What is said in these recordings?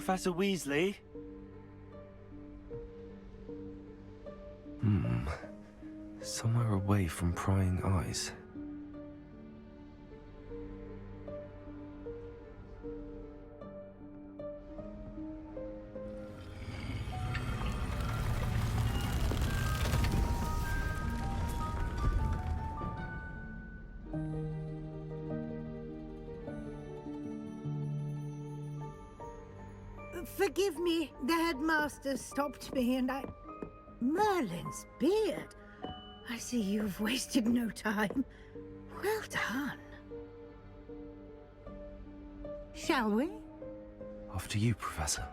Professor Weasley? Somewhere away from prying eyes. Forgive me, the headmaster stopped me and I... Merlin's beard. I see you've wasted no time. Well done. Shall we? After you, Professor.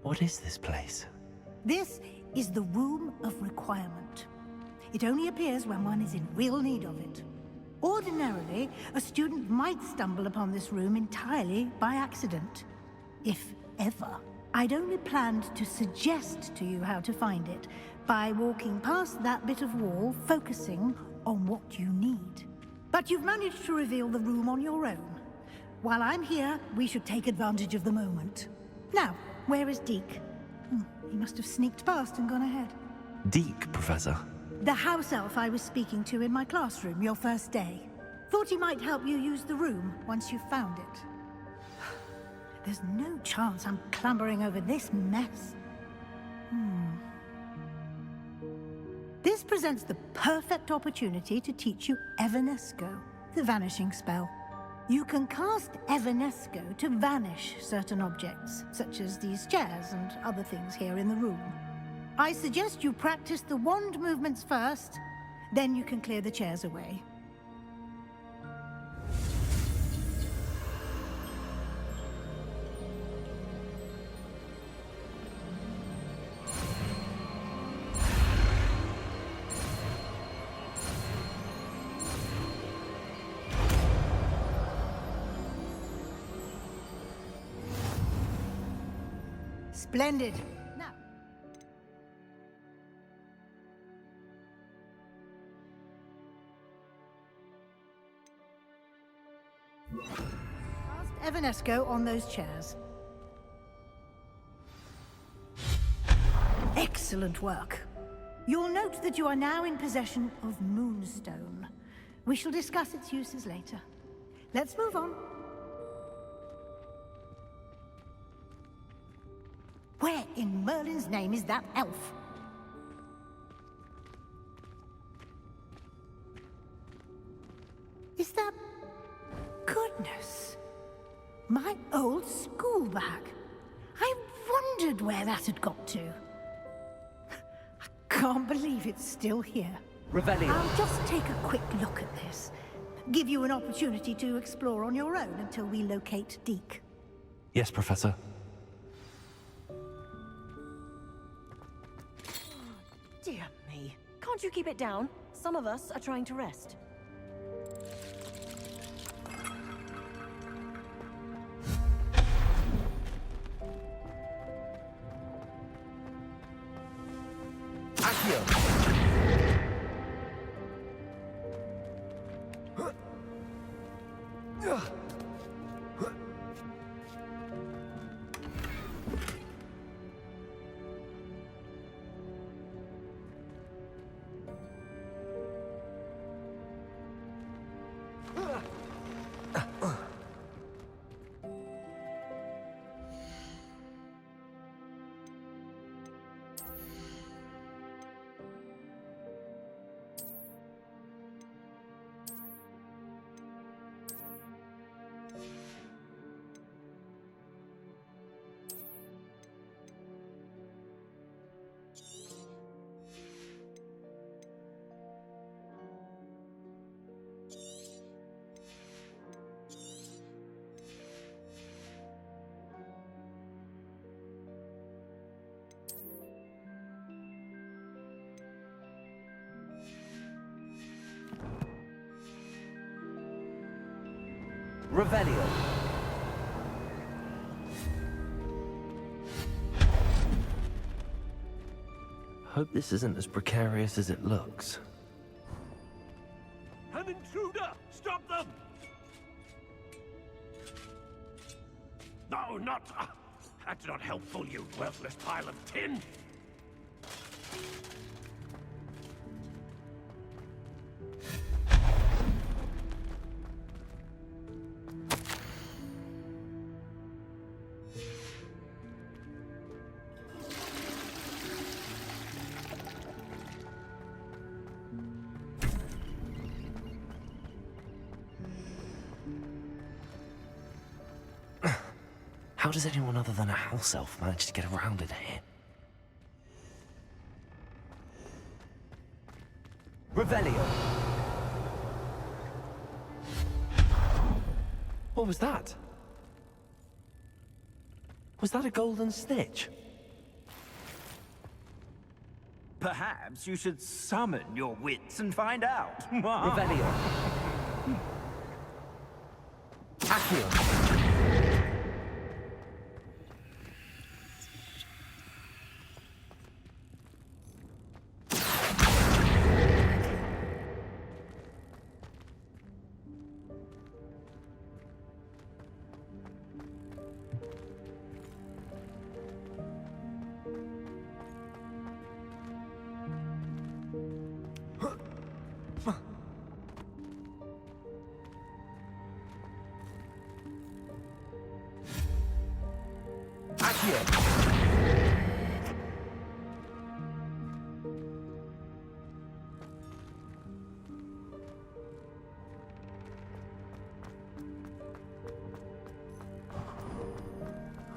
What is this place? This is the Room of Requirement. It only appears when one is in real need of it. Ordinarily, a student might stumble upon this room entirely by accident. If ever. I'd only planned to suggest to you how to find it by walking past that bit of wall, focusing on what you need. But you've managed to reveal the room on your own. While I'm here, we should take advantage of the moment. Now, where is Deke? He must have sneaked past and gone ahead. Deke, Professor. The house elf I was speaking to in my classroom your first day. Thought he might help you use the room once you've found it. There's no chance I'm clambering over this mess. This presents the perfect opportunity to teach you Evanesco, the vanishing spell. You can cast Evanesco to vanish certain objects, such as these chairs and other things here in the room. I suggest you practice the wand movements first, then you can clear the chairs away. Splendid. Now. Cast Evanesco on those chairs. Excellent work. You'll note that you are now in possession of Moonstone. We shall discuss its uses later. Let's move on. Where in Merlin's name is that elf? Is that... Goodness! My old school bag. I wondered where that had got to. I can't believe it's still here. Revelio. I'll just take a quick look at this. Give you an opportunity to explore on your own until we locate Deke. Yes, Professor. Dear me. Can't you keep it down? Some of us are trying to rest. Revelio. Hope this isn't as precarious as it looks. An intruder! Stop them! No, not... that's not helpful, you worthless pile of tin! How does anyone other than a house elf manage to get around in here? Revelio. What was that? Was that a golden snitch? Perhaps you should summon your wits and find out. Revelio. Accio.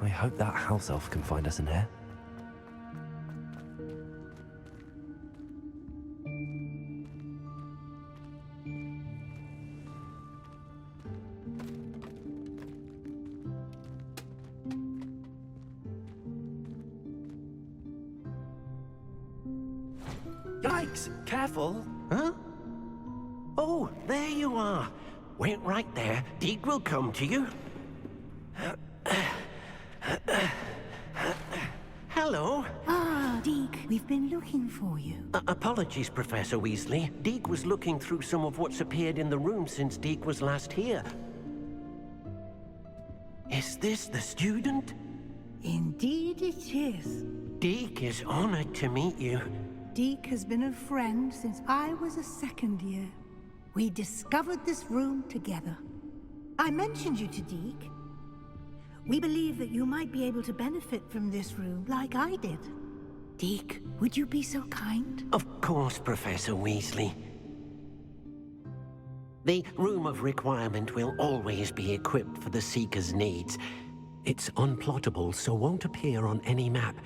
I hope that house elf can find us in here. Yikes! Careful! Huh? Oh, there you are. Wait right there. Deke will come to you. Hello. Ah, Deke, we've been looking for you. Apologies, Professor Weasley. Deke was looking through some of what's appeared in the room since Deke was last here. Is this the student? Indeed it is. Deke is honored to meet you. Deke has been a friend since I was a second year. We discovered this room together. I mentioned you to Deke. We believe that you might be able to benefit from this room like I did. Deke, would you be so kind? Of course, Professor Weasley. The Room of Requirement will always be equipped for the Seeker's needs. It's unplottable, so won't appear on any map.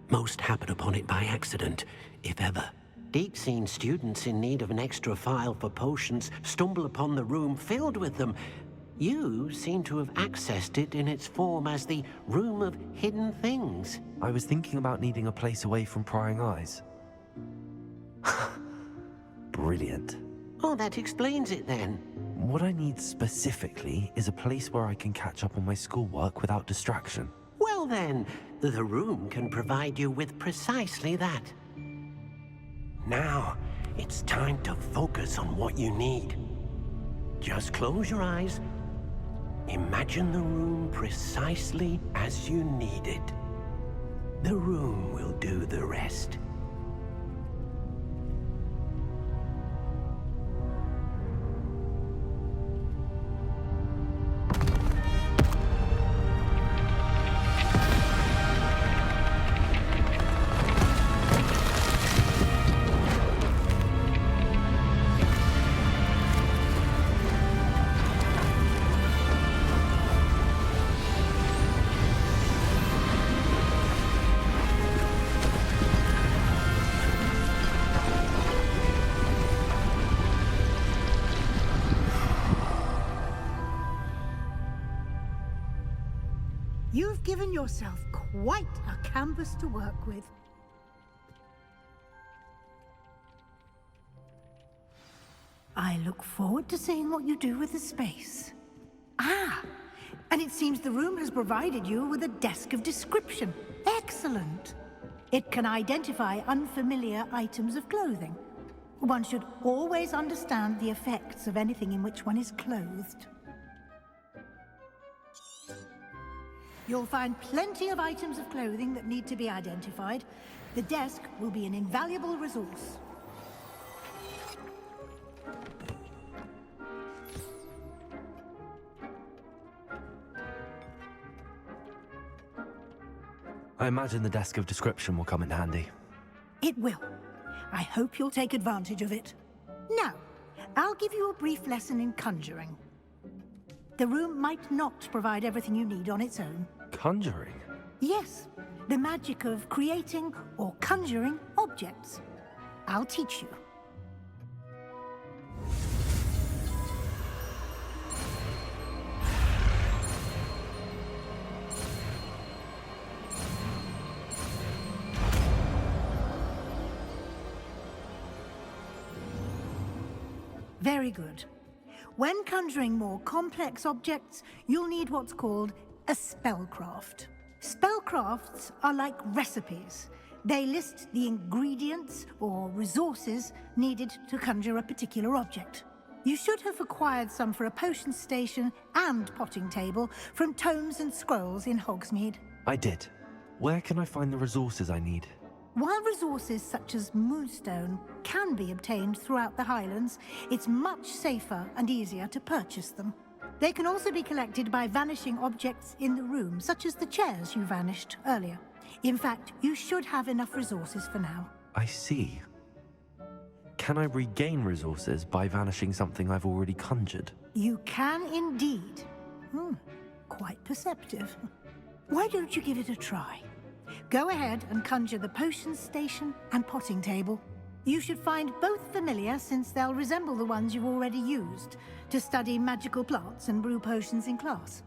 Most happen upon it by accident, if ever. Deke's seen students in need of an extra file for potions stumble upon the room filled with them. You seem to have accessed it in its form as the Room of Hidden Things. I was thinking about needing a place away from prying eyes. Brilliant. Oh, that explains it then. What I need specifically is a place where I can catch up on my schoolwork without distraction. Well then, the room can provide you with precisely that. Now, it's time to focus on what you need. Just close your eyes. Imagine the room precisely as you need it. The room will do the rest. You've given yourself quite a canvas to work with. I look forward to seeing what you do with the space. Ah, and it seems the room has provided you with a desk of description. Excellent. It can identify unfamiliar items of clothing. One should always understand the effects of anything in which one is clothed. You'll find plenty of items of clothing that need to be identified. The desk will be an invaluable resource. I imagine the desk of description will come in handy. It will. I hope you'll take advantage of it. Now, I'll give you a brief lesson in conjuring. The room might not provide everything you need on its own. Conjuring? Yes, the magic of creating or conjuring objects. I'll teach you. Very good. When conjuring more complex objects, you'll need what's called a spellcraft. Spellcrafts are like recipes. They list the ingredients or resources needed to conjure a particular object. You should have acquired some for a potion station and potting table from tomes and scrolls in Hogsmeade. I did. Where can I find the resources I need? While resources such as moonstone can be obtained throughout the Highlands, it's much safer and easier to purchase them. They can also be collected by vanishing objects in the room, such as the chairs you vanished earlier. In fact, you should have enough resources for now. I see. Can I regain resources by vanishing something I've already conjured? You can indeed. Quite perceptive. Why don't you give it a try? Go ahead and conjure the potion station and potting table. You should find both familiar, since they'll resemble the ones you've already used to study magical plants and brew potions in class.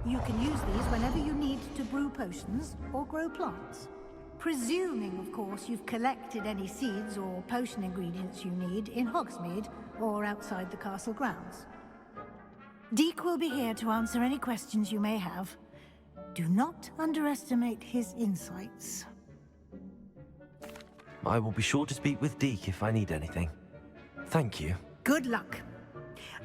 You can use these whenever you need to brew potions or grow plants. Presuming, of course, you've collected any seeds or potion ingredients you need in Hogsmeade or outside the castle grounds. Deke will be here to answer any questions you may have. Do not underestimate his insights. I will be sure to speak with Deke if I need anything. Thank you. Good luck.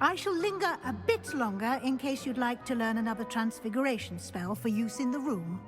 I shall linger a bit longer in case you'd like to learn another transfiguration spell for use in the room.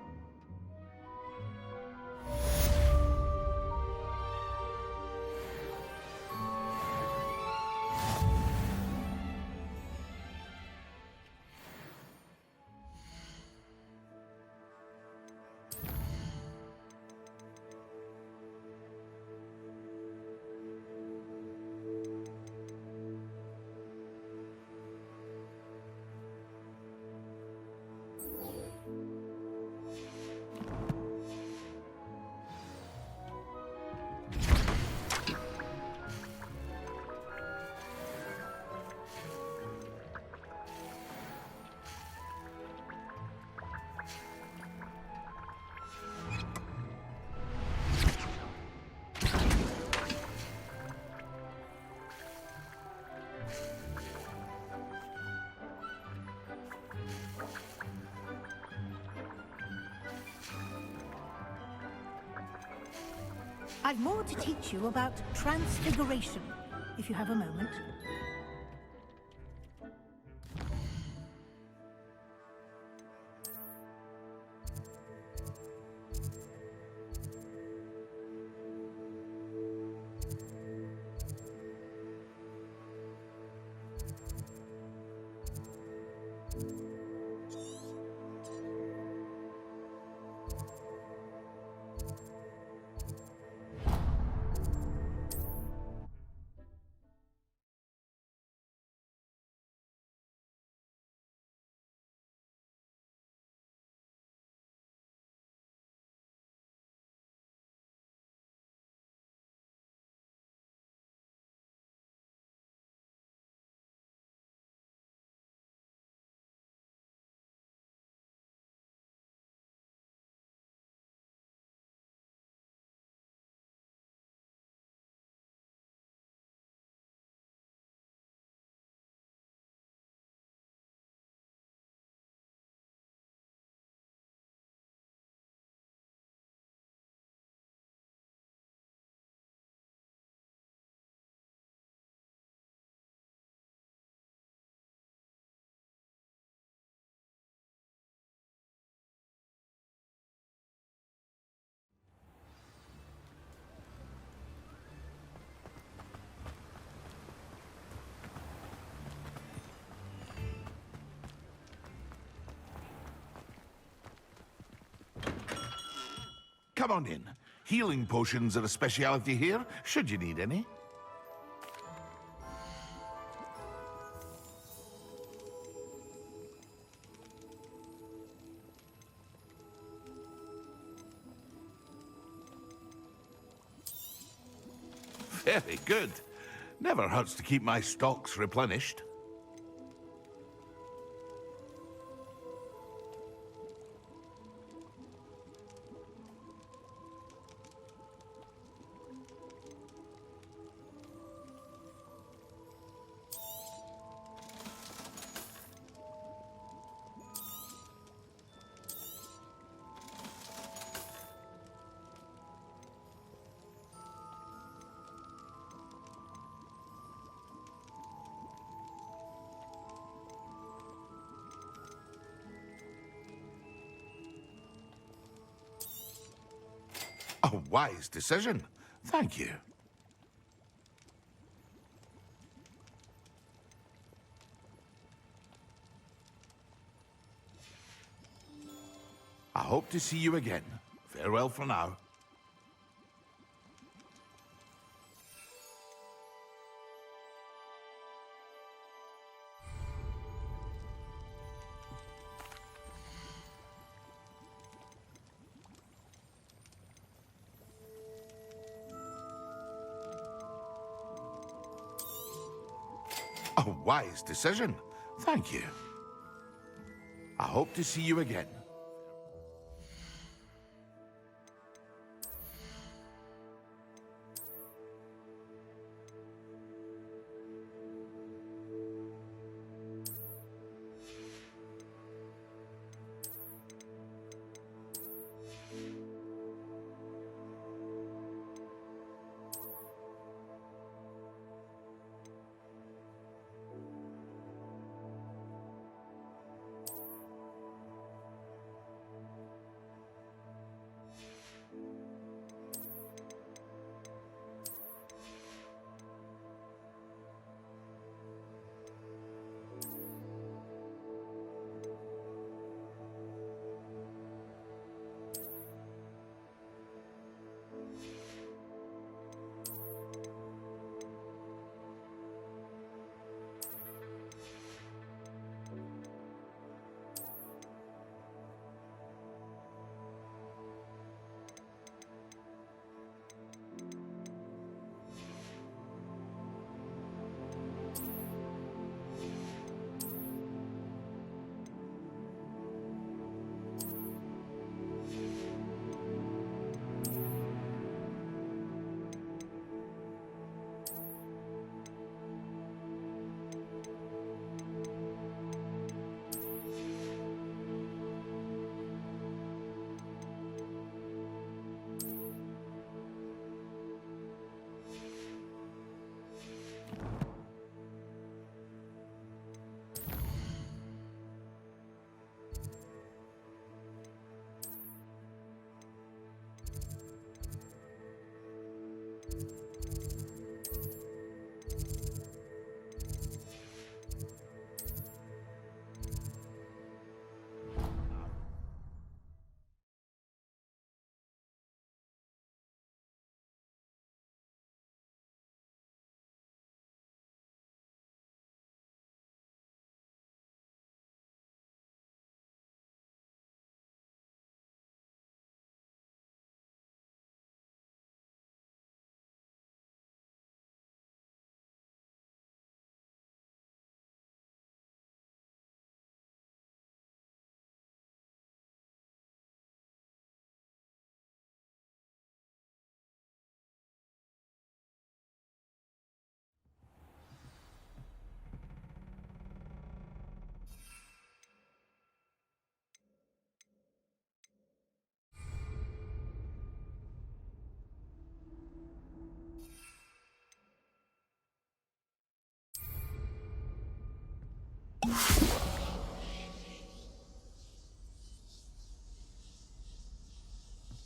I've more to teach you about transfiguration, if you have a moment. Come on in. Healing potions are a speciality here, should you need any. Very good. Never hurts to keep my stocks replenished. A wise decision. Thank you. I hope to see you again. Farewell for now. A wise decision. Thank you. I hope to see you again.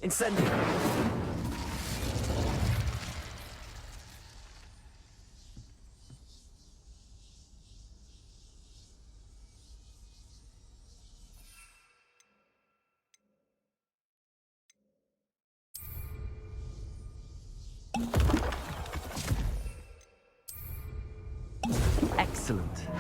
Incendio. Excellent.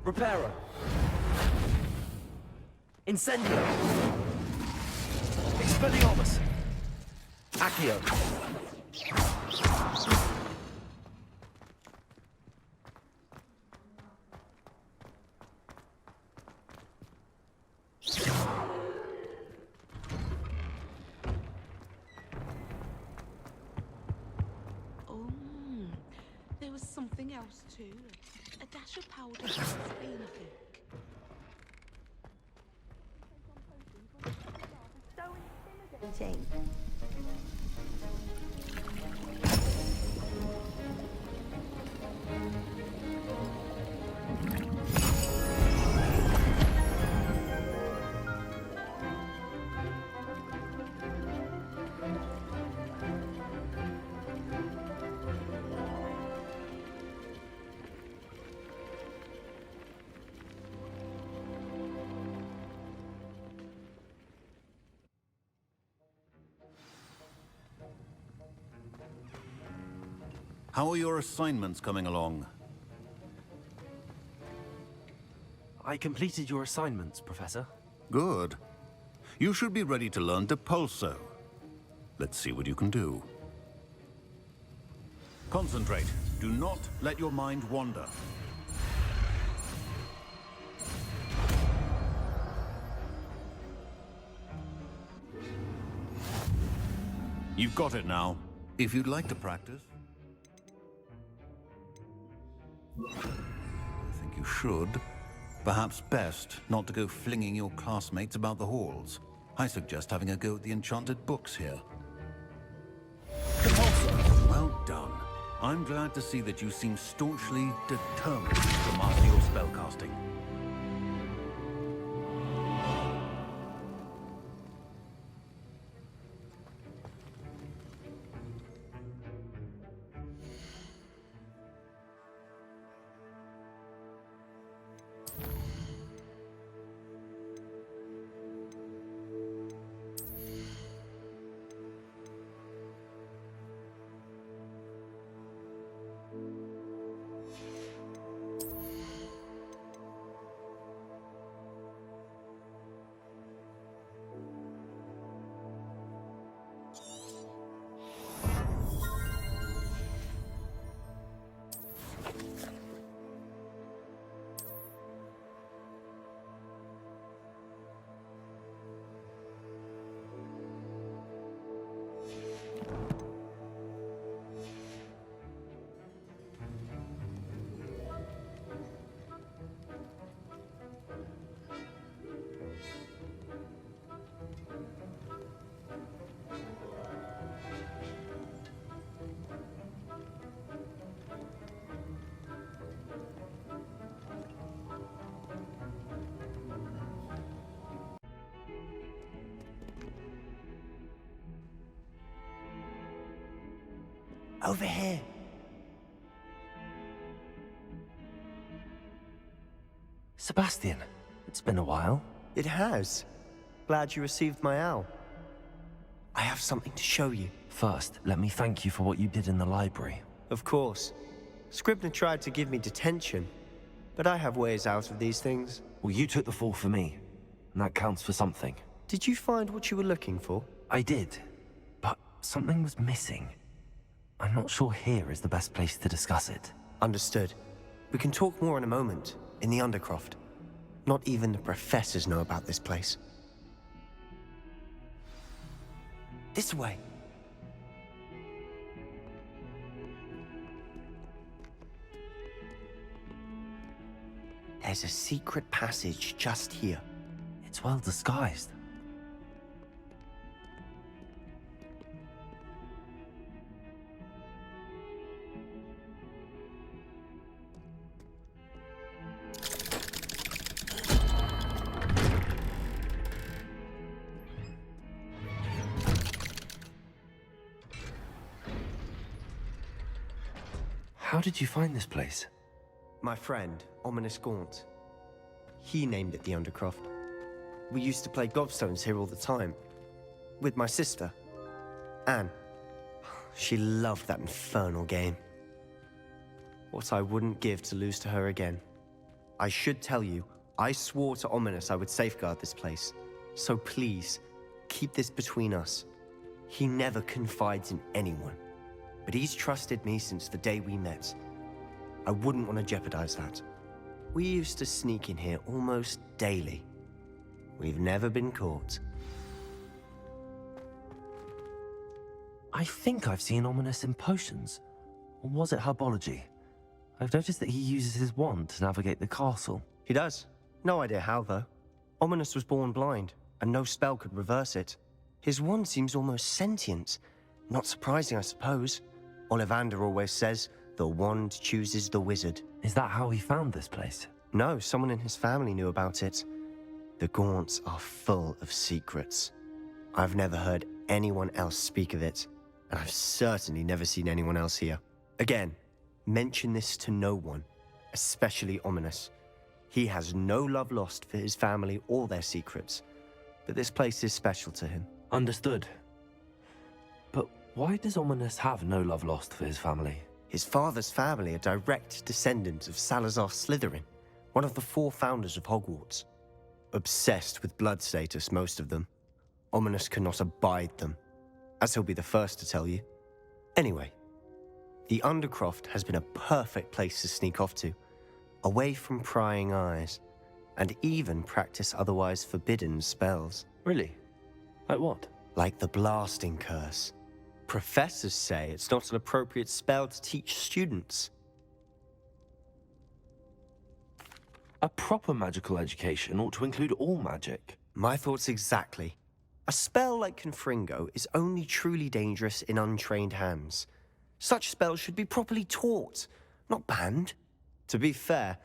Reparo. Incendio. Expelliarmus. Accio. Oh, there was something else too. A dash of powder and Spain, I think. How are your assignments coming along? I completed your assignments, Professor. Good. You should be ready to learn Depulso. Let's see what you can do. Concentrate. Do not let your mind wander. You've got it now. If you'd like to practice... I think you should. Perhaps best not to go flinging your classmates about the halls. I suggest having a go at the enchanted books here. Well done. I'm glad to see that you seem staunchly determined to master your spellcasting. Over here. Sebastian, it's been a while. It has. Glad you received my owl. I have something to show you. First, let me thank you for what you did in the library. Of course. Scribner tried to give me detention, but I have ways out of these things. Well, you took the fall for me, and that counts for something. Did you find what you were looking for? I did, but something was missing. I'm not sure here is the best place to discuss it. Understood. We can talk more in a moment, in the Undercroft. Not even the professors know about this place. This way. There's a secret passage just here. It's well disguised. How did you find this place? My friend, Ominous Gaunt. He named it the Undercroft. We used to play gobstones here all the time. with my sister, Anne. She loved that infernal game. What I wouldn't give to lose to her again. I should tell you, I swore to Ominous I would safeguard this place. So please, keep this between us. He never confides in anyone, but he's trusted me since the day we met. I wouldn't want to jeopardize that. We used to sneak in here almost daily. We've never been caught. I think I've seen Ominous in potions. Or was it herbology? I've noticed that he uses his wand to navigate the castle. He does. No idea how, though. Ominous was born blind, and no spell could reverse it. His wand seems almost sentient. Not surprising, I suppose. Ollivander always says, the wand chooses the wizard. Is that how he found this place? No, someone in his family knew about it. The Gaunts are full of secrets. I've never heard anyone else speak of it, and I've certainly never seen anyone else here. Again, mention this to no one, especially Ominous. He has no love lost for his family or their secrets, but this place is special to him. Understood. But why does Ominous have no love lost for his family? His father's family are direct descendants of Salazar Slytherin, one of the 4 founders of Hogwarts. Obsessed with blood status, most of them. Ominous cannot abide them, as he'll be the first to tell you. Anyway, the Undercroft has been a perfect place to sneak off to, away from prying eyes, and even practice otherwise forbidden spells. Really? Like what? Like the blasting curse. Professors say it's not an appropriate spell to teach students. A proper magical education ought to include all magic. My thoughts exactly. A spell like Confringo is only truly dangerous in untrained hands. Such spells should be properly taught, not banned. To be fair,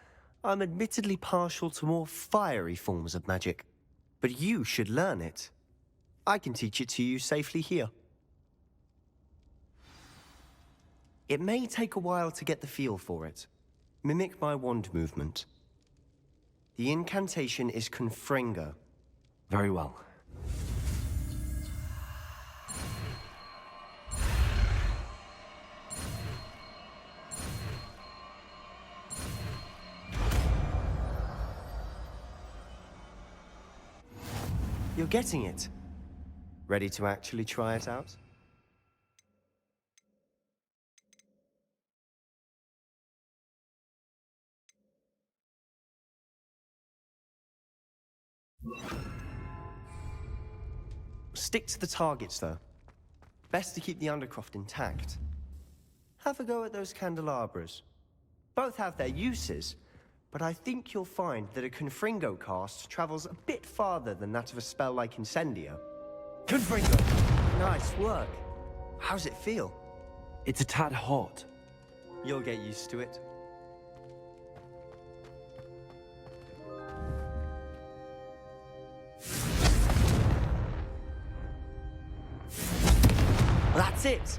I'm admittedly partial to more fiery forms of magic, but you should learn it. I can teach it to you safely here. It may take a while to get the feel for it. Mimic my wand movement. The incantation is Confringo. Very well. You're getting it. Ready to actually try it out? Stick to the targets, though. Best to keep the Undercroft intact. Have a go at those candelabras. Both have their uses, but I think you'll find that a Confringo cast travels a bit farther than that of a spell like Incendio. Confringo! Nice work. How's it feel? It's a tad hot. You'll get used to it. That's it!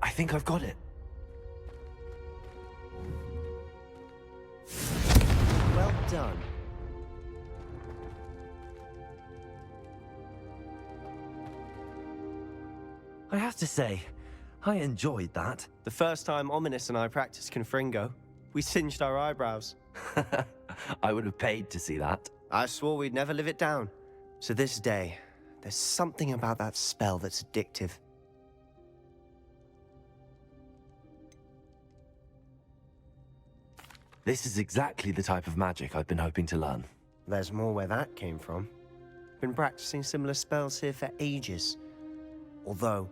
I think I've got it. Well done. I have to say, I enjoyed that. The first time Ominous and I practiced Confringo, we singed our eyebrows. I would have paid to see that. I swore we'd never live it down. To this day, there's something about that spell that's addictive. This is exactly the type of magic I've been hoping to learn. There's more where that came from. Been practicing similar spells here for ages. Although,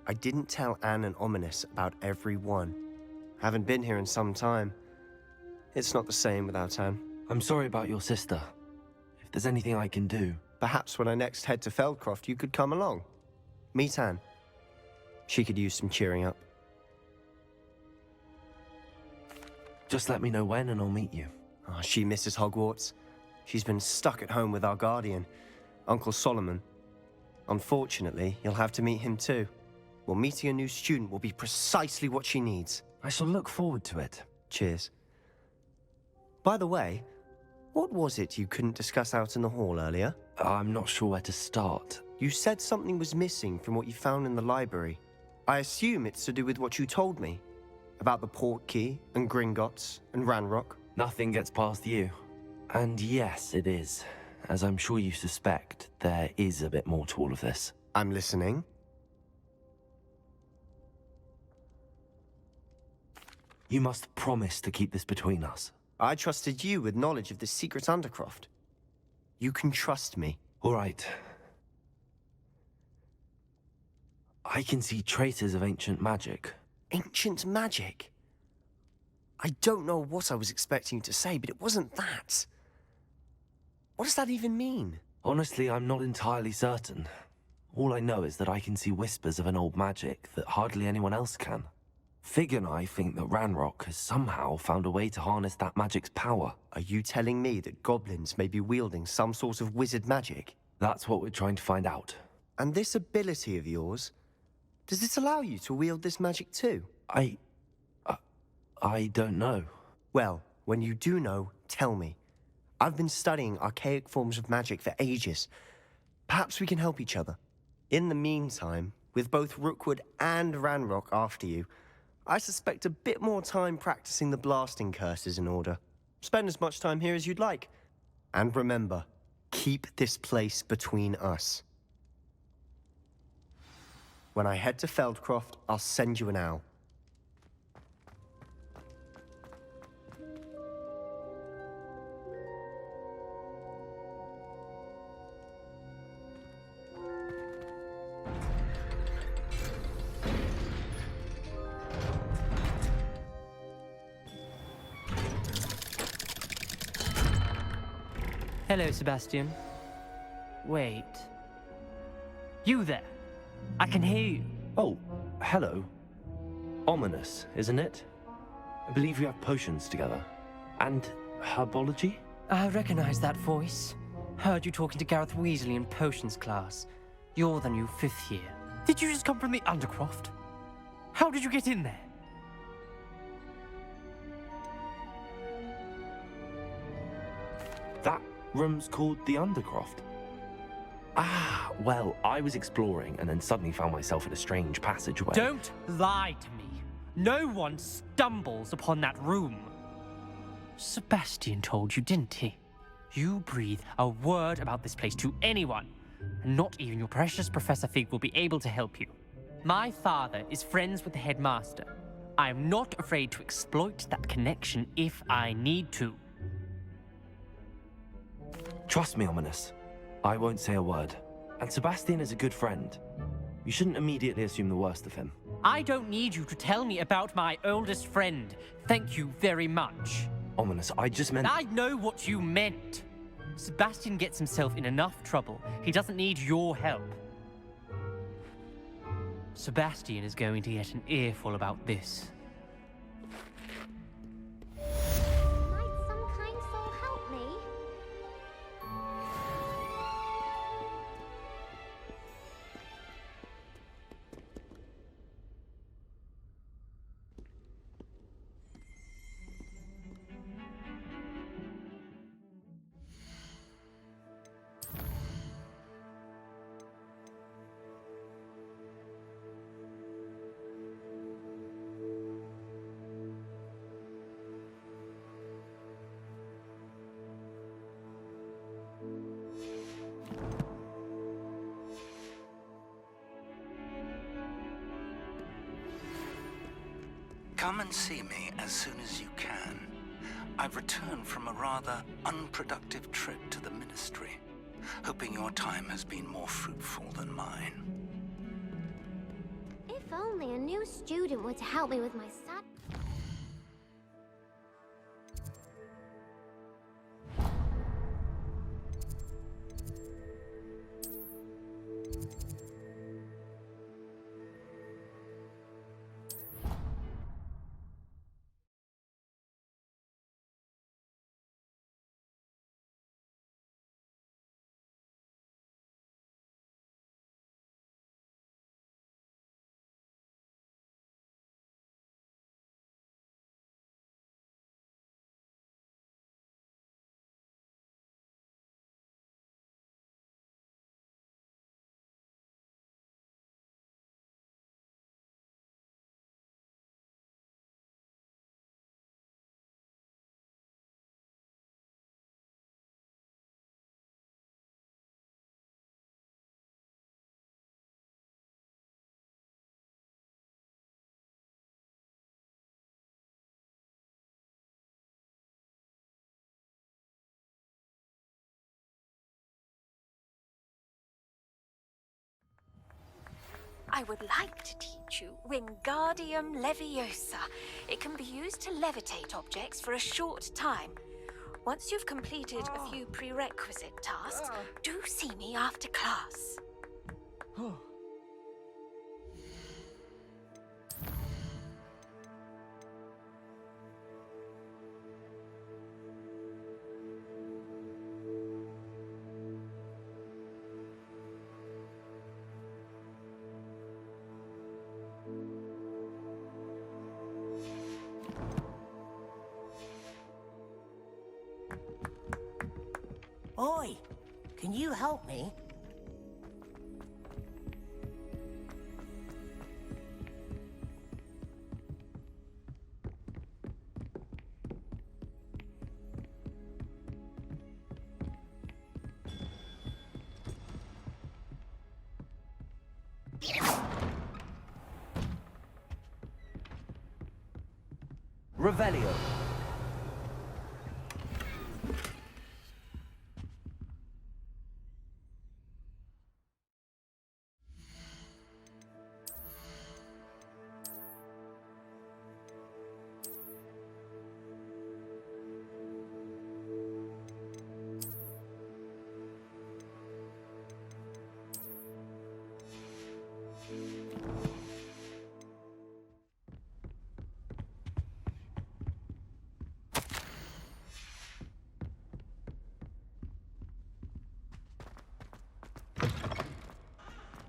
I didn't tell Anne and Ominous about every one. Haven't been here in some time. It's not the same without Anne. I'm sorry about your sister. If there's anything I can do... Perhaps when I next head to Feldcroft, you could come along. Meet Anne. She could use some cheering up. Just let me know when and I'll meet you. Oh, she misses Hogwarts. She's been stuck at home with our guardian, Uncle Solomon. Unfortunately, you'll have to meet him too. Well, meeting a new student will be precisely what she needs. I shall look forward to it. Cheers. By the way, what was it you couldn't discuss out in the hall earlier? I'm not sure where to start. You said something was missing from what you found in the library. I assume it's to do with what you told me about the port key and Gringotts and Ranrock. Nothing gets past you. And yes, it is. As I'm sure you suspect, there is a bit more to all of this. I'm listening. You must promise to keep this between us. I trusted you with knowledge of the secret Undercroft. You can trust me. All right. I can see traces of ancient magic. Ancient magic? I don't know what I was expecting you to say, but it wasn't that. What does that even mean? Honestly, I'm not entirely certain. All I know is that I can see whispers of an old magic that hardly anyone else can. Fig and I think that Ranrock has somehow found a way to harness that magic's power. Are you telling me that goblins may be wielding some sort of wizard magic? That's what we're trying to find out. And this ability of yours, does it allow you to wield this magic too? I don't know. Well, when you do know, tell me. I've been studying archaic forms of magic for ages. Perhaps we can help each other. In the meantime, with both Rookwood and Ranrock after you, I suspect a bit more time practicing the blasting curse is in order. Spend as much time here as you'd like. And remember, keep this place between us. When I head to Feldcroft, I'll send you an owl. Hello, Sebastian. Wait. You there? I can hear you. Oh, hello. Ominous, isn't it? I believe we have potions together. And herbology? I recognize that voice. Heard you talking to Gareth Weasley in potions class. You're the new 5th year. Did you just come from the Undercroft? How did you get in there? That room's called the Undercroft. Ah, well, I was exploring and then suddenly found myself in a strange passageway. Don't lie to me. No one stumbles upon that room. Sebastian told you, didn't he? You breathe a word about this place to anyone, and not even your precious Professor Fig will be able to help you. My father is friends with the headmaster. I am not afraid to exploit that connection if I need to. Trust me, Ominous. I won't say a word. And Sebastian is a good friend. You shouldn't immediately assume the worst of him. I don't need you to tell me about my oldest friend. Thank you very much. Ominous, I just meant... I know what you meant. Sebastian gets himself in enough trouble. He doesn't need your help. Sebastian is going to get an earful about this. Might some kind soul help me? Come and see me as soon as you can. I've returned from a rather unproductive trip to the Ministry, hoping your time has been more fruitful than mine. If only a new student were to help me with my I would like to teach you Wingardium Leviosa. It can be used to levitate objects for a short time. Once you've completed a few prerequisite tasks, do see me after class. Oi, can you help me? Revelio.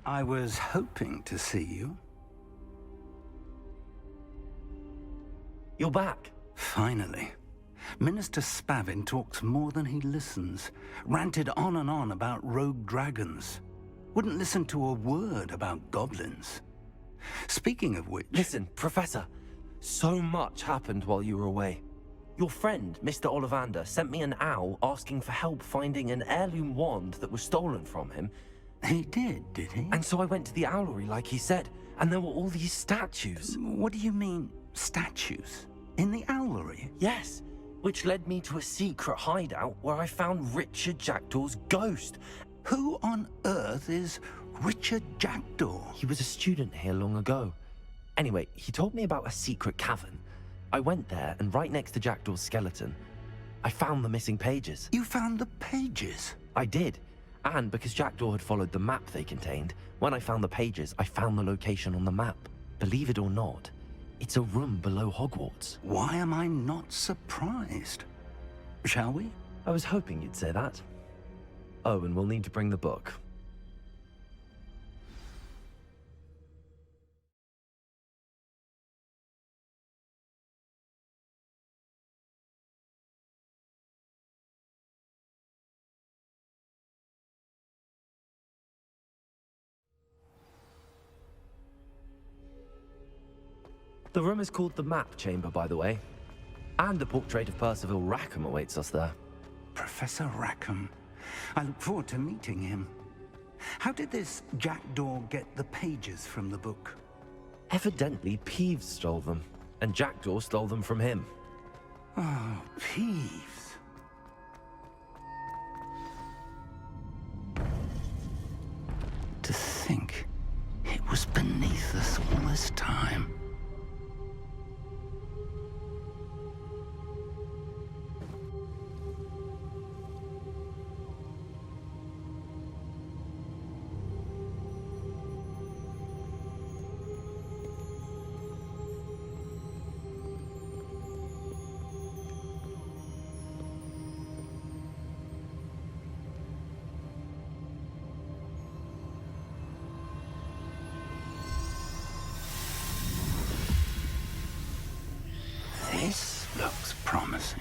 I was hoping to see you. You're back. Finally. Minister Spavin talks more than he listens. Ranted on and on about rogue dragons. Wouldn't listen to a word about goblins. Speaking of which... Listen, Professor. So much happened while you were away. Your friend, Mr. Ollivander, sent me an owl asking for help finding an heirloom wand that was stolen from him. He did he? And so I went to the owlery like he said, and there were all these statues. What do you mean, statues? In the owlery? Yes, which led me to a secret hideout where I found Richard Jackdaw's ghost. Who on earth is Richard Jackdaw? He was a student here long ago. Anyway, he told me about a secret cavern. I went there, and right next to Jackdaw's skeleton, I found the missing pages. You found the pages? I did. And because Jackdaw had followed the map they contained, when I found the pages, I found the location on the map. Believe it or not, it's a room below Hogwarts. Why am I not surprised? Shall we? I was hoping you'd say that. Oh, and we'll need to bring the book. The room is called the Map Chamber, by the way. And a portrait of Percival Rackham awaits us there. Professor Rackham. I look forward to meeting him. How did this Jackdaw get the pages from the book? Evidently, Peeves stole them, and Jackdaw stole them from him. Oh, Peeves. To think it was beneath us all this time. This looks promising.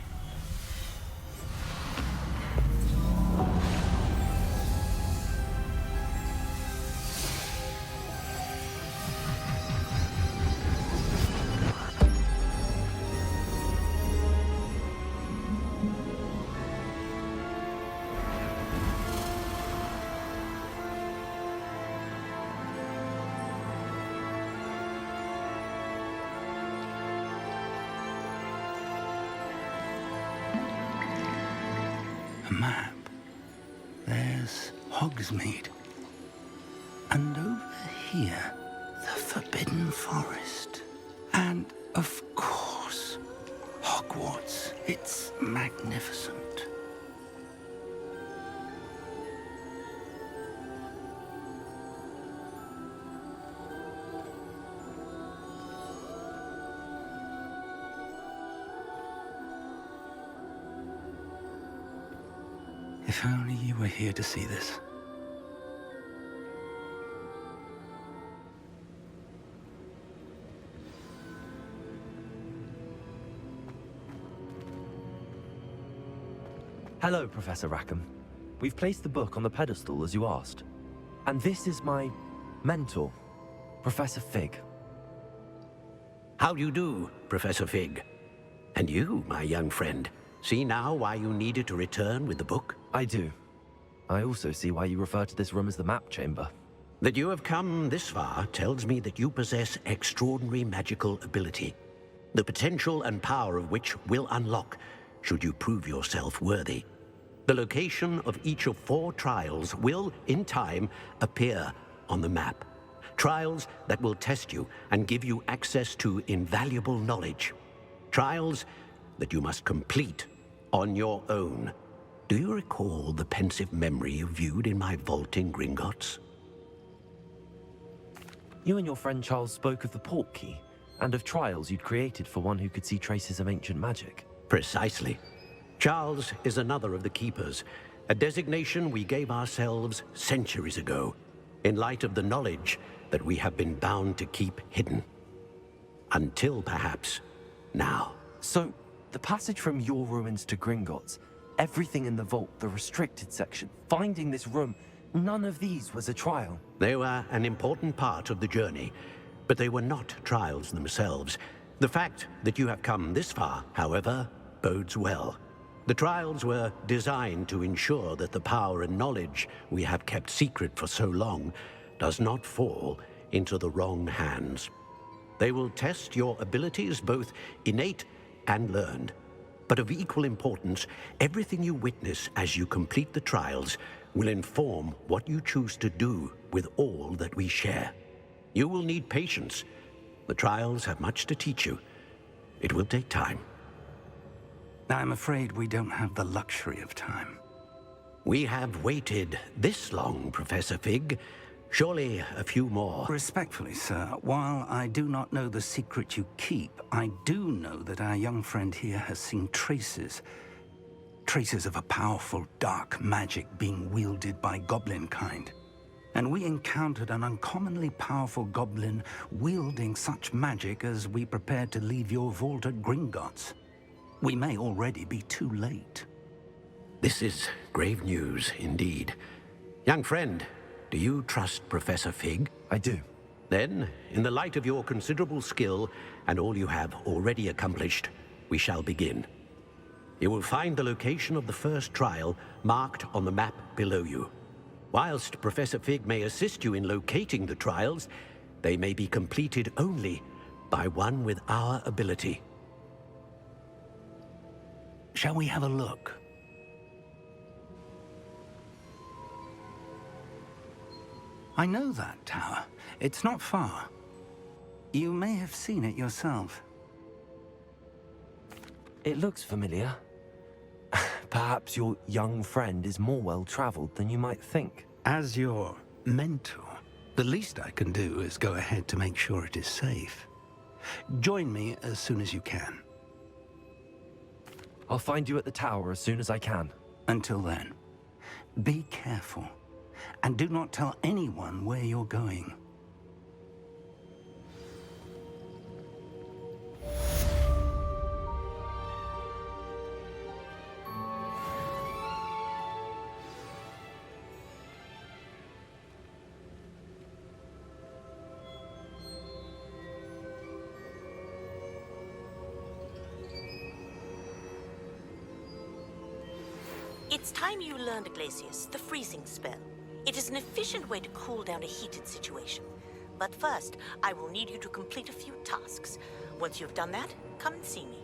Map. There's Hogsmeade. And over here, Forbidden Forest. And, of course, Hogwarts. It's magnificent. If only you were here to see this. Hello, Professor Rackham. We've placed the book on the pedestal as you asked. And this is my mentor, Professor Fig. How do you do, Professor Fig? And you, my young friend, see now why you needed to return with the book? I do. I also see why you refer to this room as the map chamber. That you have come this far tells me that you possess extraordinary magical ability, the potential and power of which will unlock should you prove yourself worthy. The location of each of 4 trials will, in time, appear on the map. Trials that will test you and give you access to invaluable knowledge. Trials that you must complete on your own. Do you recall the pensive memory you viewed in my vault in Gringotts? You and your friend Charles spoke of the port key, and of trials you'd created for one who could see traces of ancient magic. Precisely. Charles is another of the Keepers, a designation we gave ourselves centuries ago, in light of the knowledge that we have been bound to keep hidden. Until, perhaps, now. So, the passage from your ruins to Gringotts, everything in the vault, the restricted section, finding this room, none of these was a trial. They were an important part of the journey, but they were not trials themselves. The fact that you have come this far, however, bodes well. The trials were designed to ensure that the power and knowledge we have kept secret for so long does not fall into the wrong hands. They will test your abilities, both innate and learned. But of equal importance, everything you witness as you complete the trials will inform what you choose to do with all that we share. You will need patience. The trials have much to teach you. It will take time. I'm afraid we don't have the luxury of time. We have waited this long, Professor Fig. Surely a few more. Respectfully, sir, while I do not know the secret you keep, I do know that our young friend here has seen traces of a powerful dark magic being wielded by goblin kind. And we encountered an uncommonly powerful goblin wielding such magic as we prepared to leave your vault at Gringotts. We may already be too late. This is grave news indeed. Young friend, do you trust Professor Fig? I do. Then, in the light of your considerable skill and all you have already accomplished, we shall begin. You will find the location of the first trial marked on the map below you. Whilst Professor Fig may assist you in locating the trials, they may be completed only by one with our ability. Shall we have a look? I know that tower. It's not far. You may have seen it yourself. It looks familiar. Perhaps your young friend is more well-traveled than you might think. As your mentor, the least I can do is go ahead to make sure it is safe. Join me as soon as you can. I'll find you at the tower as soon as I can. Until then, be careful, and do not tell anyone where you're going. It's time you learned, Glacius, the freezing spell. It is an efficient way to cool down a heated situation. But first, I will need you to complete a few tasks. Once you've done that, come and see me.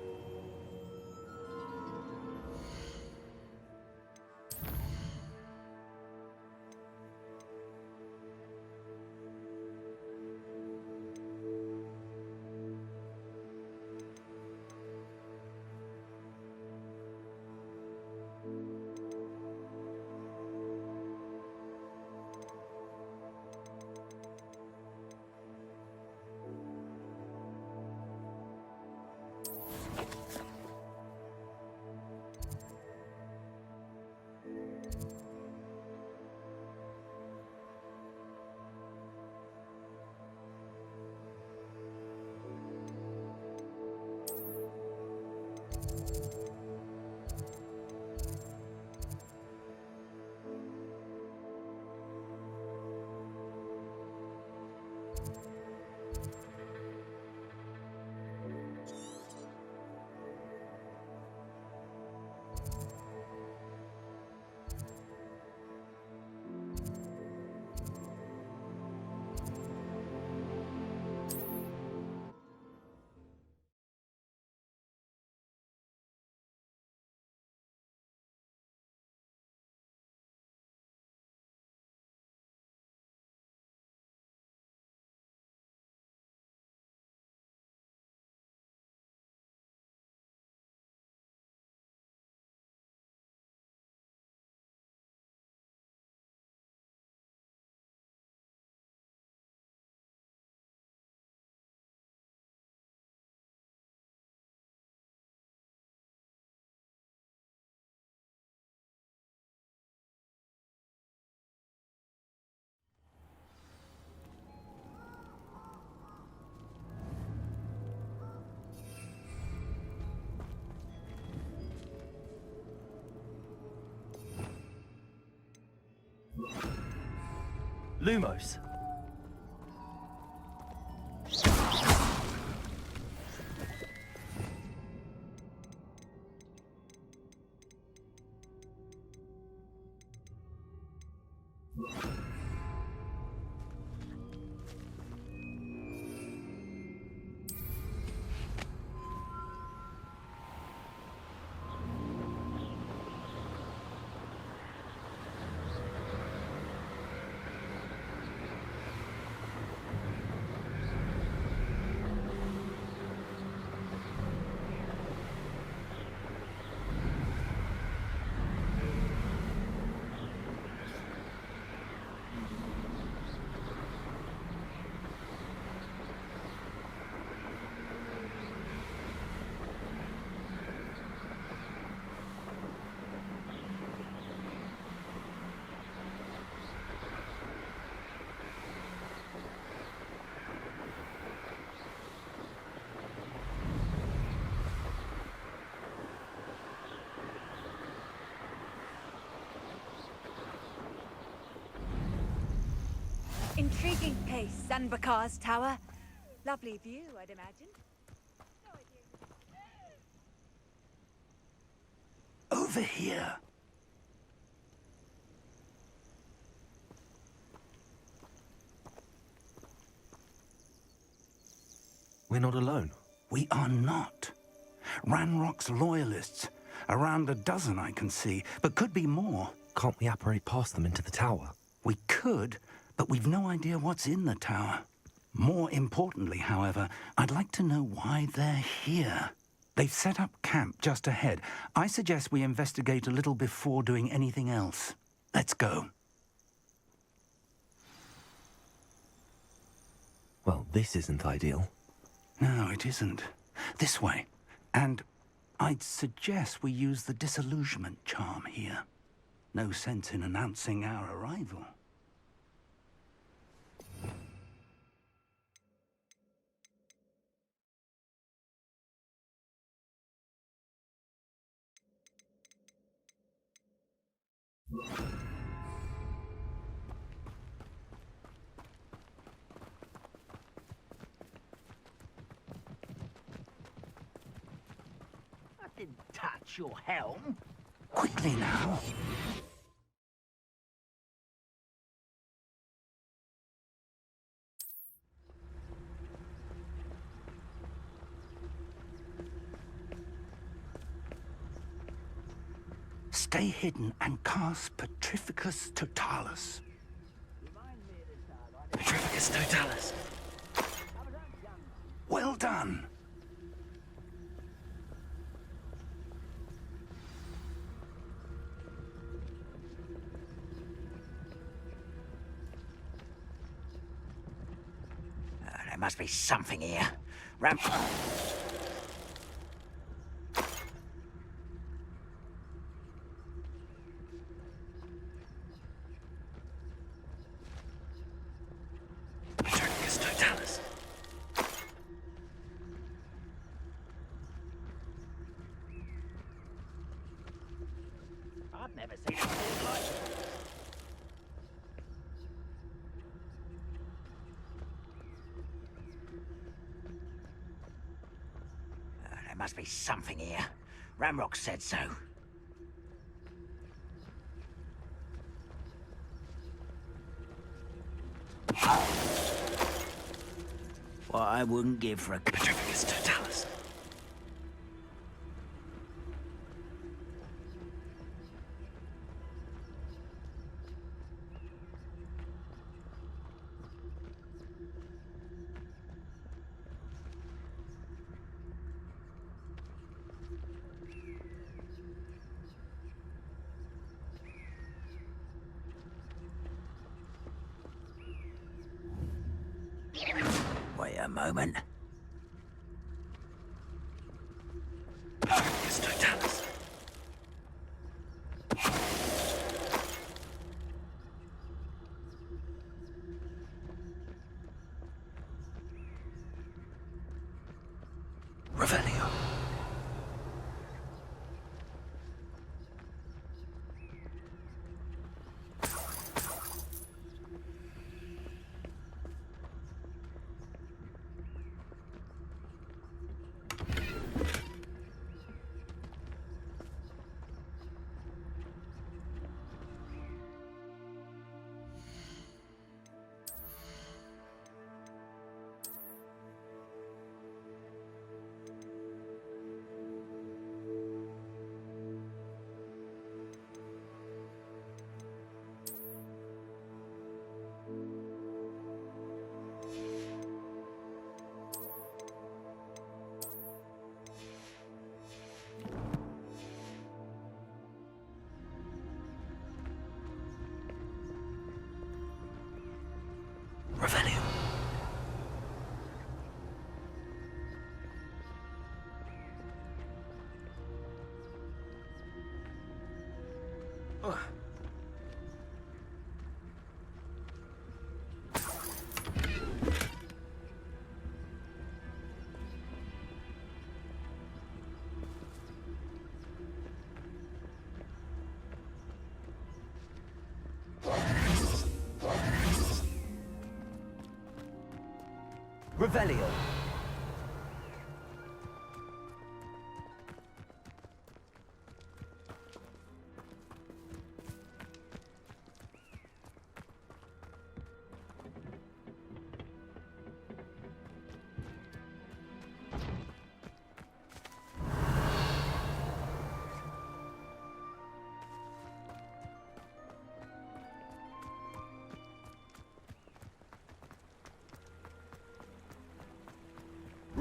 Lumos. Intriguing place, Sanbakar's tower. Lovely view, I'd imagine. Over here. We're not alone. We are not. Ranrock's loyalists. Around a dozen I can see, but could be more. Can't we apparate past them into the tower? We could, but we've no idea what's in the tower. More importantly, however, I'd like to know why they're here. They've set up camp just ahead. I suggest we investigate a little before doing anything else. Let's go. Well, this isn't ideal. No, it isn't. This way. And I'd suggest we use the disillusionment charm here. No sense in announcing our arrival. I didn't touch your helm. Quickly now. Stay hidden and cast Petrificus Totalis. Petrificus Totalis. Well done. There must be something here. Petrificus Totalis. I've never seen anything like it. There must be something here. Ramrock said so. What I wouldn't give for a Petrificus Totalis. Wait a moment. Petrificus Totalis. Revelio. Revelio. Revelio.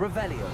Revelio.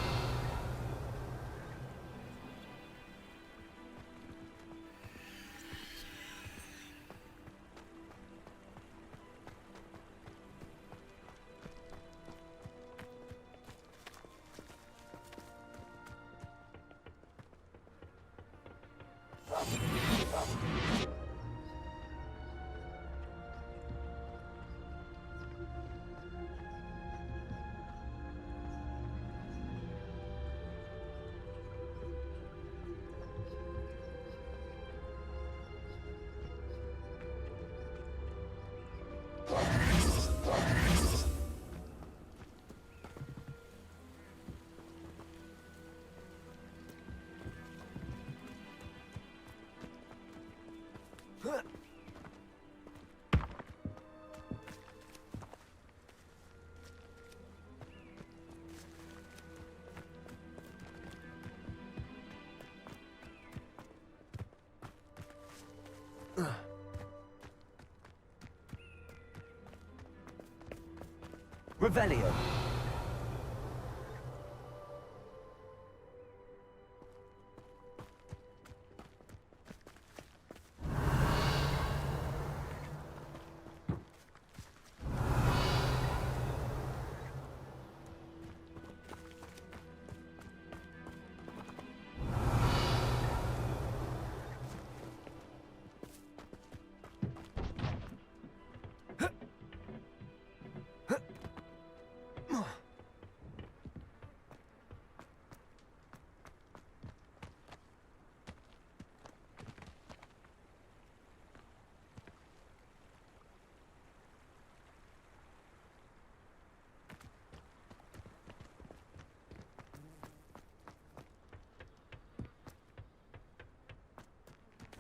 Revelio.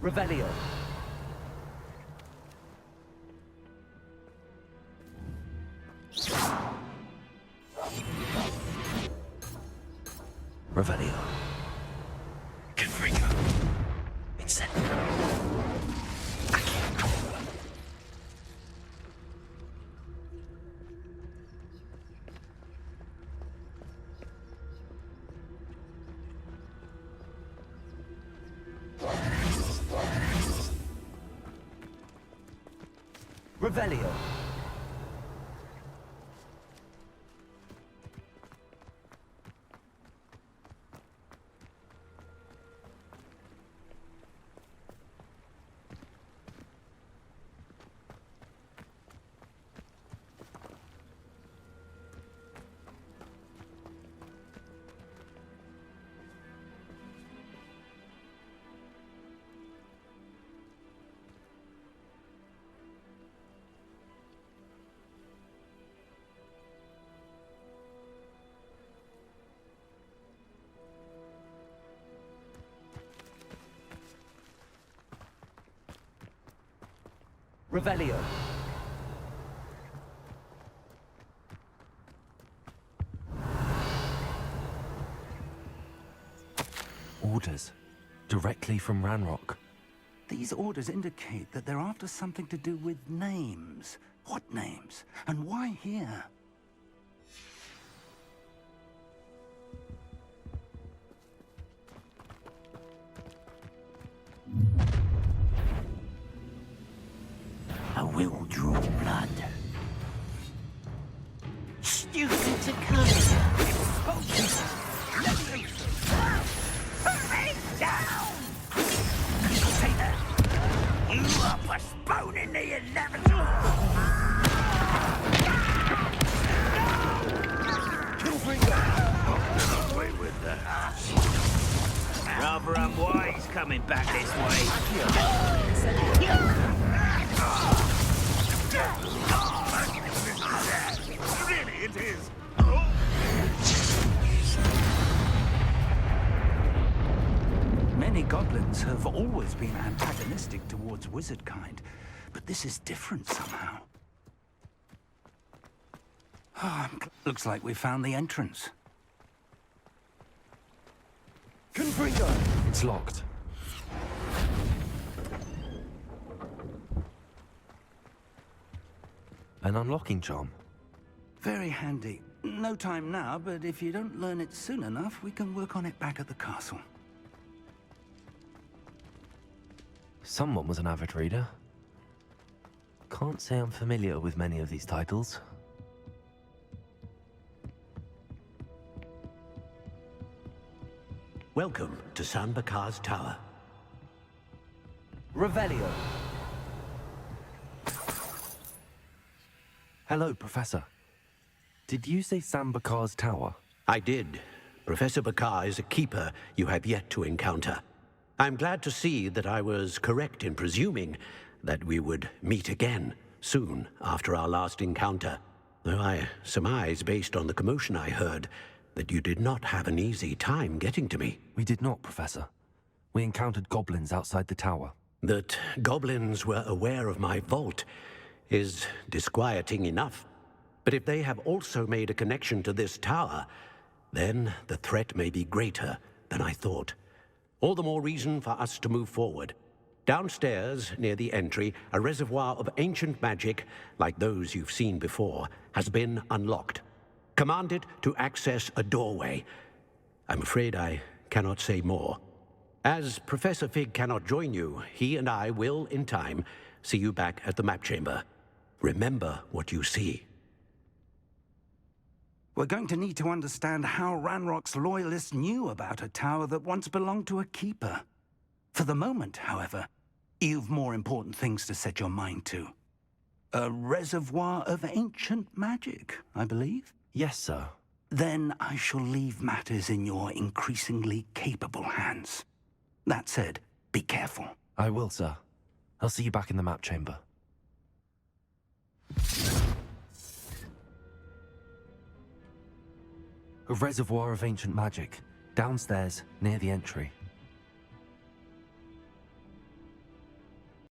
Revelio. Revelio. Confringo. Incendio. Revelio. Revelio. Orders. Directly from Ranrock. These orders indicate that they're after something to do with names. What names? And why here? I will draw blood. to come here. Hurry down! Take that! You are postponing the inevitable! Get away with that. Rather unwise coming back this way. Really, it is. Many goblins have always been antagonistic towards wizard kind, but this is different somehow. Looks like we found the entrance. Confringo! It's locked. An unlocking charm. Very handy. No time now, but if you don't learn it soon enough, we can work on it back at the castle. Someone was an avid reader. Can't say I'm familiar with many of these titles. Welcome to San Bakar's Tower. Revelio. Hello, Professor. Did you say San Bakar's Tower? I did. Professor Bakar is a keeper you have yet to encounter. I'm glad to see that I was correct in presuming that we would meet again soon after our last encounter. Though I surmise, based on the commotion I heard, that you did not have an easy time getting to me. We did not, Professor. We encountered goblins outside the tower. That goblins were aware of my vault is disquieting enough. But if they have also made a connection to this tower, then the threat may be greater than I thought. All the more reason for us to move forward. Downstairs, near the entry, a reservoir of ancient magic, like those you've seen before, has been unlocked. Command it to access a doorway. I'm afraid I cannot say more. As Professor Fig cannot join you, he and I will, in time, see you back at the map chamber. Remember what you see. We're going to need to understand how Ranrock's loyalists knew about a tower that once belonged to a keeper. For the moment, however, you've more important things to set your mind to. A reservoir of ancient magic, I believe? Yes, sir. Then I shall leave matters in your increasingly capable hands. That said, be careful. I will, sir. I'll see you back in the map chamber. A reservoir of ancient magic, downstairs, near the entry.